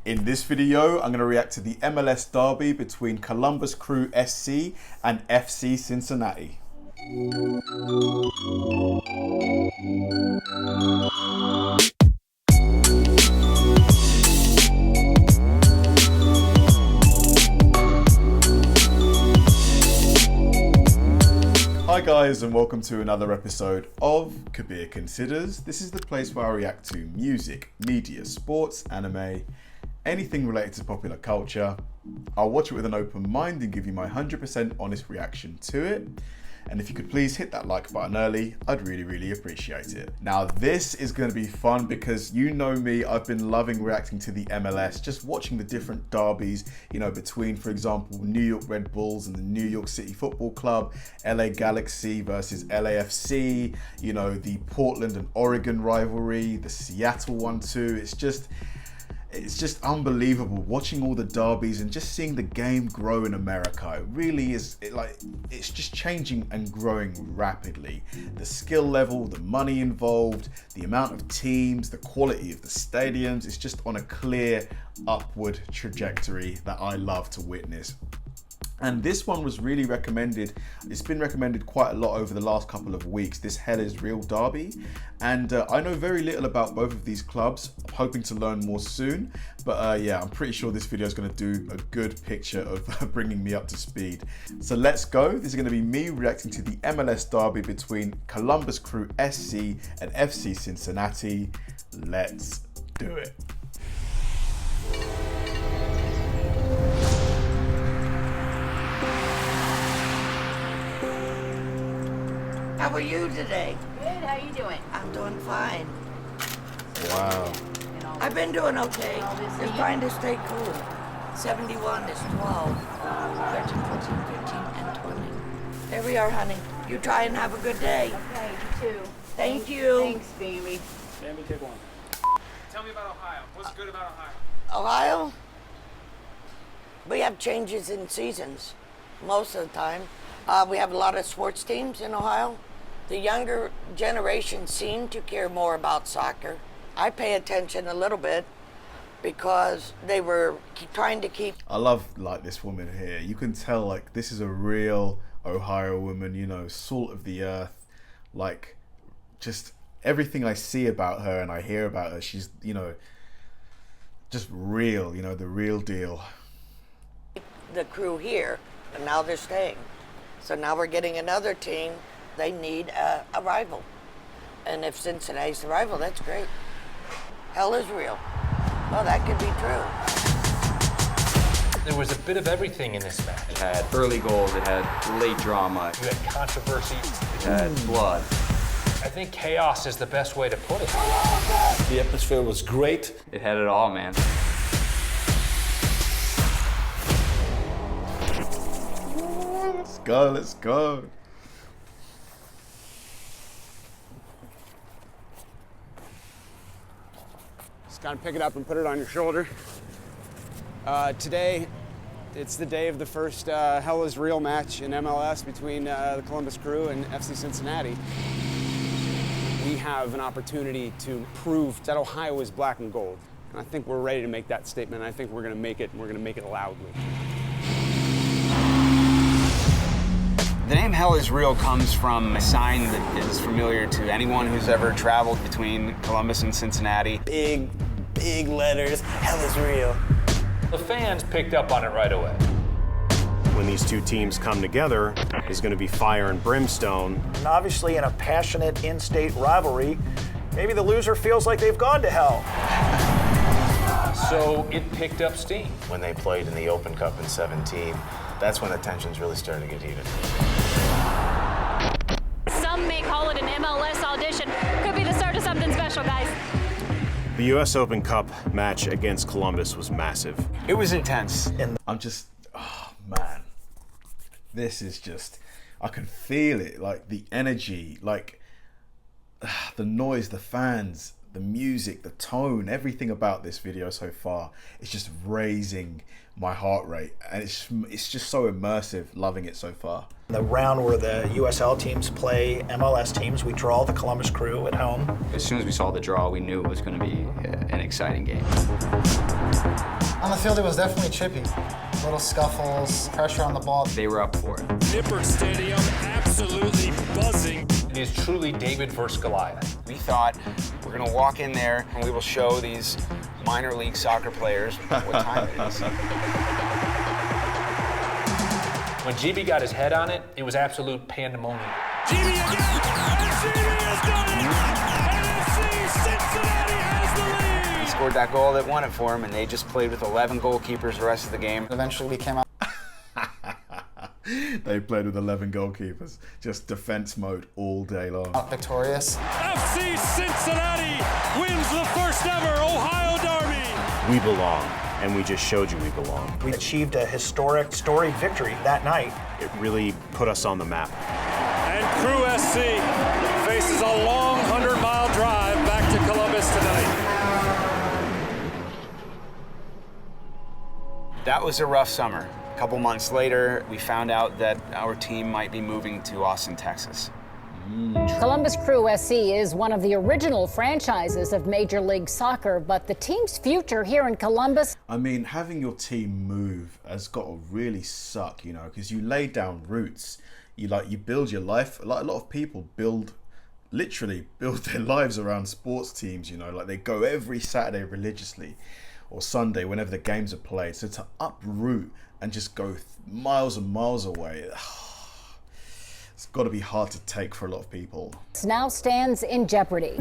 In this video, I'm going to react to the MLS derby between Columbus Crew SC and FC Cincinnati. Hi guys, and welcome to another episode of Kabir Considers. This is the place where I react to music, media, sports, anime, anything related to popular culture. I'll watch it with an open mind and give you my 100% honest reaction to it. And if you could please hit that like button early, I'd really appreciate it. Now this is going to be fun because you know me, I've been loving reacting to the MLS, just watching the different derbies, you know, between, for example, New York Red Bulls and the New York City Football Club, LA Galaxy versus LAFC, you know, the Portland and Oregon rivalry, the Seattle one too. It's just unbelievable watching all the derbies and just seeing the game grow in America. It really is, it's just changing and growing rapidly. The skill level, the money involved, the amount of teams, the quality of the stadiums, it's just on a clear upward trajectory that I love to witness. And this one was really recommended. It's been recommended quite a lot over the last couple of weeks, this Hell is Real derby. And I know very little about both of these clubs. I'm hoping to learn more soon. But yeah, I'm pretty sure this video is going to do a good picture of bringing me up to speed. So let's go. This is going to be me reacting to the MLS derby between Columbus Crew SC and FC Cincinnati. Let's do it. How are you today? Good, how you doing? I'm doing fine. Wow. I've been doing okay. Just trying to stay cool. 71 is 12, 13, 14, 15, and 20. There we are, honey. You try and have a good day. Okay, you too. Thank you. Thanks, baby. Sammy, take one. Tell me about Ohio. What's good about Ohio? Ohio? We have changes in seasons most of the time. We have a lot of sports teams in Ohio. The younger generation seem to care more about soccer. I pay attention a little bit because they were trying to keep... I love this woman here. You can tell this is a real Ohio woman, you know, salt of the earth. Just everything I see about her and I hear about her, she's, you know, just real, you know, the real deal. The Crew here, and now they're staying. So now we're getting another team. They need a rival. And if Cincinnati's the rival, that's great. Hell is real. Well, that could be true. There was a bit of everything in this match. It had early goals, it had late drama. You had controversy. It had blood. I think chaos is the best way to put it. The atmosphere was great. It had it all, man. Let's go. Just gotta pick it up and put it on your shoulder. Today, it's the day of the first Hell is Real match in MLS between the Columbus Crew and FC Cincinnati. We have an opportunity to prove that Ohio is black and gold. And I think we're ready to make that statement. I think we're gonna make it, and we're gonna make it loudly. The name Hell is Real comes from a sign that is familiar to anyone who's ever traveled between Columbus and Cincinnati. Big letters, Hell is Real. The fans picked up on it right away. When these two teams come together, there's going to be fire and brimstone. And obviously in a passionate in-state rivalry, maybe the loser feels like they've gone to hell. So it picked up steam. When they played in the Open Cup in 17, that's when the tensions really started to get heated. Some may call it an MLS audition. Could be the start of something special, guys. The US Open Cup match against Columbus was massive. It was intense. I'm just, oh man, this is just, I can feel it, the energy, the noise, the fans, the music, the tone, everything about this video so far is just raising my heart rate, and it's just so immersive. Loving it so far. The round where the USL teams play MLS teams, we draw the Columbus Crew at home. As soon as we saw the draw, we knew it was going to be an exciting game. the field, it was definitely chippy. Little scuffles, pressure on the ball. They were up for it. Nippert Stadium absolutely buzzing. It is truly David versus Goliath. We thought we're gonna walk in there and we will show these minor league soccer players what time it is. When GB got his head on it, it was absolute pandemonium. GB again, and GB has done it! NFC Cincinnati has the lead! He scored that goal that won it for him, and they just played with 11 goalkeepers the rest of the game. Eventually we came out. They played with 11 goalkeepers, just defense mode all day long. Victorious. FC Cincinnati wins the first ever Ohio Derby! We belong, and we just showed you we belong. We achieved a historic, storied victory that night. It really put us on the map. And Crew SC faces a long 100-mile drive back to Columbus tonight. That was a rough summer. A couple months later, we found out that our team might be moving to Austin, Texas. Columbus Crew SC is one of the original franchises of Major League Soccer, but the team's future here in Columbus... I mean, having your team move has got to really suck, you know, because you lay down roots. You build your life. Like a lot of people literally build their lives around sports teams, you know, like they go every Saturday religiously or Sunday whenever the games are played. So to uproot and just go miles and miles away, it's got to be hard to take for a lot of people. ...now stands in jeopardy.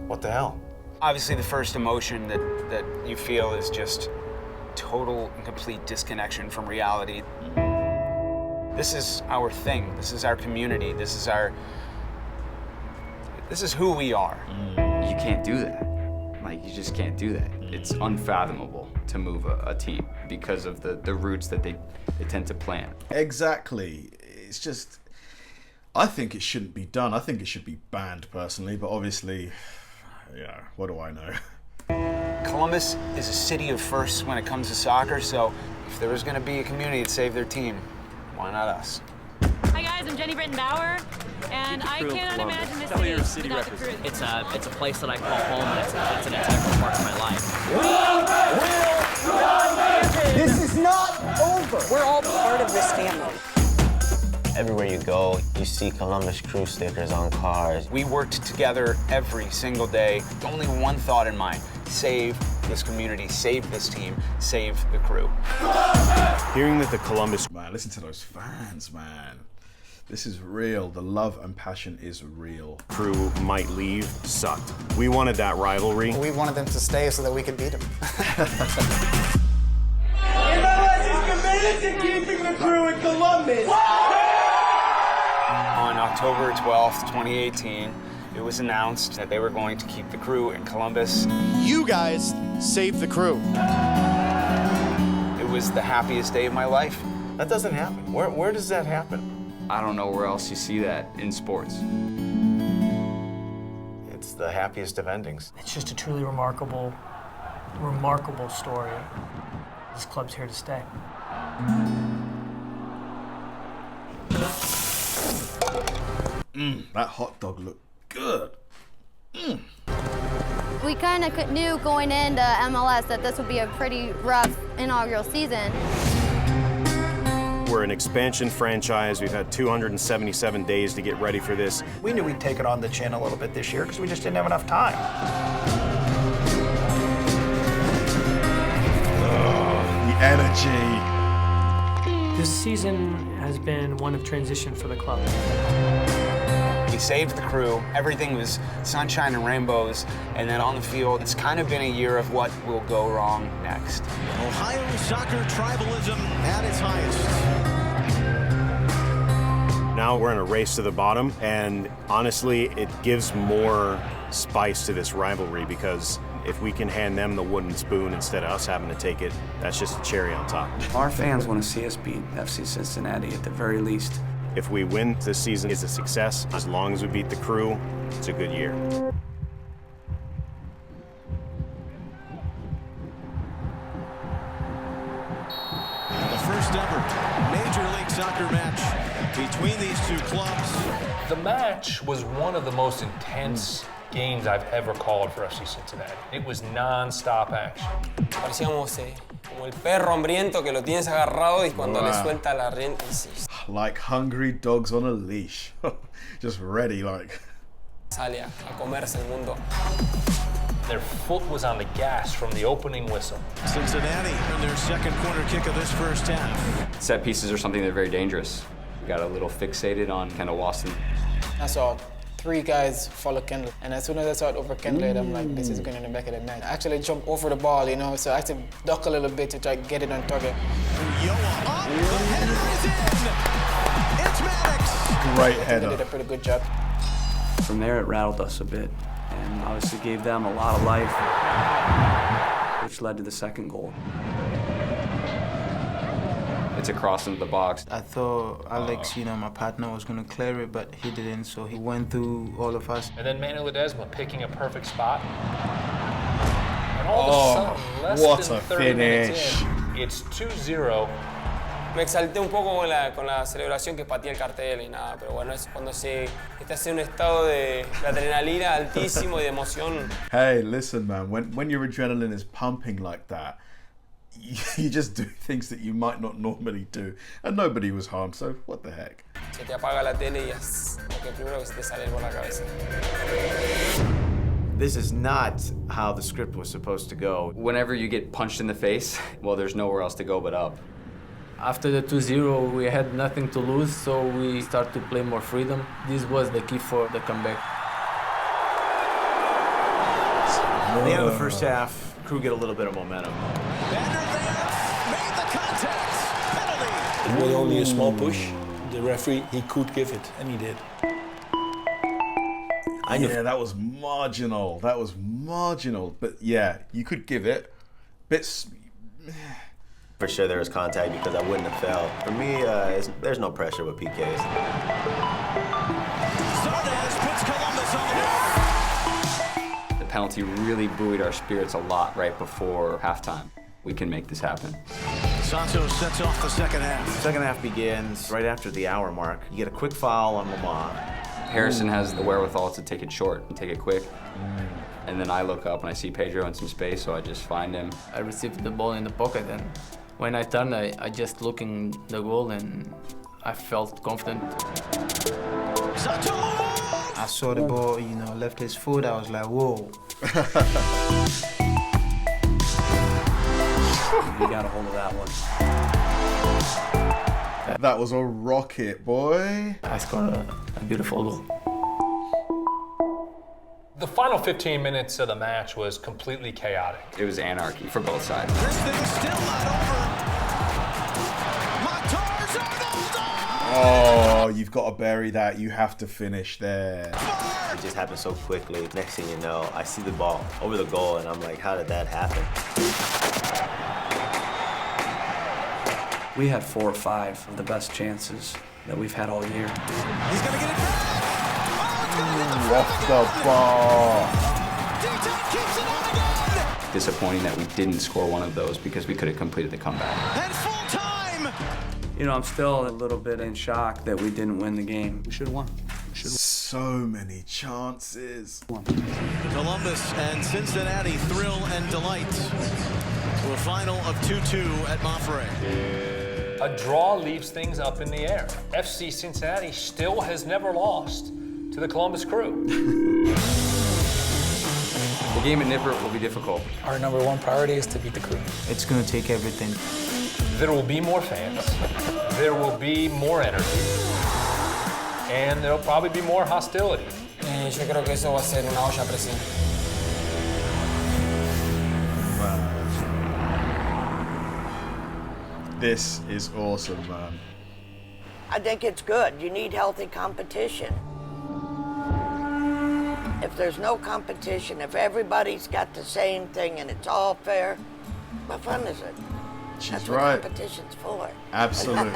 What the hell? Obviously, the first emotion that you feel is just total and complete disconnection from reality. This is our thing. This is our community. This is who we are. You can't do that. Like, you just can't do that. It's unfathomable to move a team because of the roots that they tend to plant. Exactly. It's just, I think it shouldn't be done. I think it should be banned personally, but obviously, yeah, what do I know? Columbus is a city of firsts when it comes to soccer, so if there was going to be a community to save their team, why not us? Hi guys, I'm Jenny Britton-Bauer, and I cannot imagine this city without the Crew. It's a place that I call home, and it's an integral part of my life. This is not over. We're all part of this family. Everywhere you go, you see Columbus Crew stickers on cars. We worked together every single day, only one thought in mind: save this community, save this team, save the Crew. Hearing that the Columbus... Man, listen to those fans, man. This is real. The love and passion is real. Crew might leave sucked. We wanted that rivalry. We wanted them to stay so that we could beat them. MLS is committed to keeping the Crew in Columbus. On October 12th, 2018, it was announced that they were going to keep the Crew in Columbus. You guys saved the Crew. It was the happiest day of my life. That doesn't happen. Where does that happen? I don't know where else you see that in sports. It's the happiest of endings. It's just a truly remarkable story. This club's here to stay. That hot dog looked good. We kind of knew going into MLS that this would be a pretty rough inaugural season. We're an expansion franchise. We've had 277 days to get ready for this. We knew we'd take it on the chin a little bit this year because we just didn't have enough time. The energy. This season has been one of transition for the club. We saved the Crew. Everything was sunshine and rainbows. And then on the field, it's kind of been a year of what will go wrong next. Ohio soccer tribalism at its highest. Now we're in a race to the bottom, and honestly, it gives more spice to this rivalry because if we can hand them the wooden spoon instead of us having to take it, that's just a cherry on top. Our fans want to see us beat FC Cincinnati at the very least. If we win this season, it's a success. As long as we beat the Crew, it's a good year. The first ever Major League Soccer match between these two clubs. The match was one of the most intense games I've ever called for FC Cincinnati. It was non-stop action. Parecíamos Como el perro hambriento que lo tienes agarrado y cuando le suelta la rienda. Like hungry dogs on a leash. Just ready, like. Sale a comerse el mundo. Their foot was on the gas from the opening whistle. Cincinnati earned their second corner kick of this first half. Set pieces are something that are very dangerous. We got a little fixated on Kendall Waston. I saw 3 guys follow Kendall, and as soon as I saw it over Kendall, I'm like, this is going in the back of the net. I actually jumped over the ball, you know, so I had to duck a little bit to try to get it on target. Great They header. did a pretty good job. From there, it rattled us a bit, and obviously gave them a lot of life, which led to the second goal. It's a cross into the box. I thought Alex, my partner was going to clear it, but he didn't, so he went through all of us. And then Manu Ledesma picking a perfect spot. And all of a sudden, less than 30 minutes in, it's 2-0. Me exalté un poco con la celebración que pateé el cartel y nada, pero bueno, es cuando estás en un estado de adrenalina altísimo y de emoción. Hey, listen, man, when your adrenaline is pumping like that, you just do things that you might not normally do. And nobody was harmed, so what the heck? Se te apaga la tele y es lo que primero que se te sale por la cabeza. This is not how the script was supposed to go. Whenever you get punched in the face, well, there's nowhere else to go but up. After the 2-0, we had nothing to lose, so we started to play more freedom. This was the key for the comeback. At the end of the first half, Crew get a little bit of momentum. It was only a small push. The referee, he could give it, and he did. Yeah, that was marginal. That was marginal. But yeah, you could give it. Bits. For sure there was contact because I wouldn't have fell. For me, there's no pressure with PKs. The penalty really buoyed our spirits a lot right before halftime. We can make this happen. Santos sets off the second half. The second half begins right after the hour mark. You get a quick foul on Lamont. Harrison has the wherewithal to take it short and take it quick. And then I look up and I see Pedro in some space, so I just find him. I received the ball in the pocket, and when I turned, I just looked in the goal, and I felt confident. I saw the ball, left his foot. I was like, whoa. We got a hold of that one. That was a rocket, boy. I scored a beautiful goal. The final 15 minutes of the match was completely chaotic. It was anarchy for both sides. This thing's still not over. Oh, you've got to bury that. You have to finish there. It just happened so quickly. Next thing you know, I see the ball over the goal, and I'm like, how did that happen? We had 4 or 5 of the best chances that we've had all year. He's going to get it back. Off the bar. Disappointing that we didn't score one of those because we could have completed the comeback. And full time. I'm still a little bit in shock that we didn't win the game. We should have won. So many chances. Columbus and Cincinnati thrill and delight to a final of 2-2 at Monterey. A draw leaves things up in the air. FC Cincinnati still has never lost to the Columbus Crew. The game at Nippert will be difficult. Our number one priority is to beat the Crew. It's going to take everything. There will be more fans. There will be more energy. And there'll probably be more hostility. Yo creo que eso va a ser una olla a presión. This is awesome, man. I think it's good. You need healthy competition. If there's no competition, if everybody's got the same thing and it's all fair, what fun is it? She's That's right. what competition's for. Absolutely.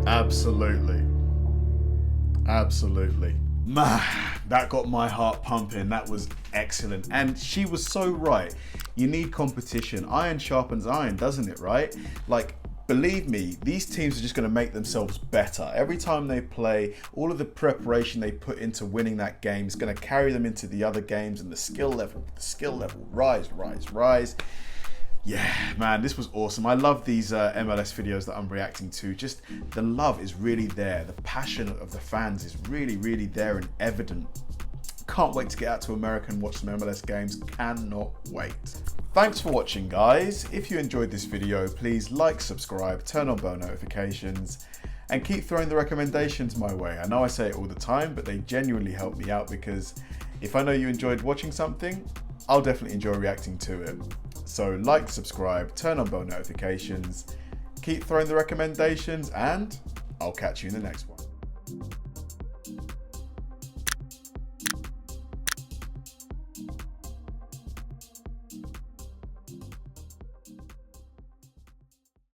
Absolutely. Absolutely. Man, that got my heart pumping. That was excellent. And she was so right. You need competition. Iron sharpens iron, doesn't it, right? Like, Believe me, these teams are just going to make themselves better. Every time they play, all of the preparation they put into winning that game is going to carry them into the other games, and the skill level rise. Yeah, man, this was awesome. I love these MLS videos that I'm reacting to. Just the love is really there. The passion of the fans is really, really there and evident. Can't wait to get out to America and watch some MLS games. Cannot wait. Thanks for watching, guys. If you enjoyed this video, please like, subscribe, turn on bell notifications, and keep throwing the recommendations my way. I know I say it all the time, but they genuinely help me out, because if I know you enjoyed watching something, I'll definitely enjoy reacting to it. So like, subscribe, turn on bell notifications, keep throwing the recommendations, and I'll catch you in the next one.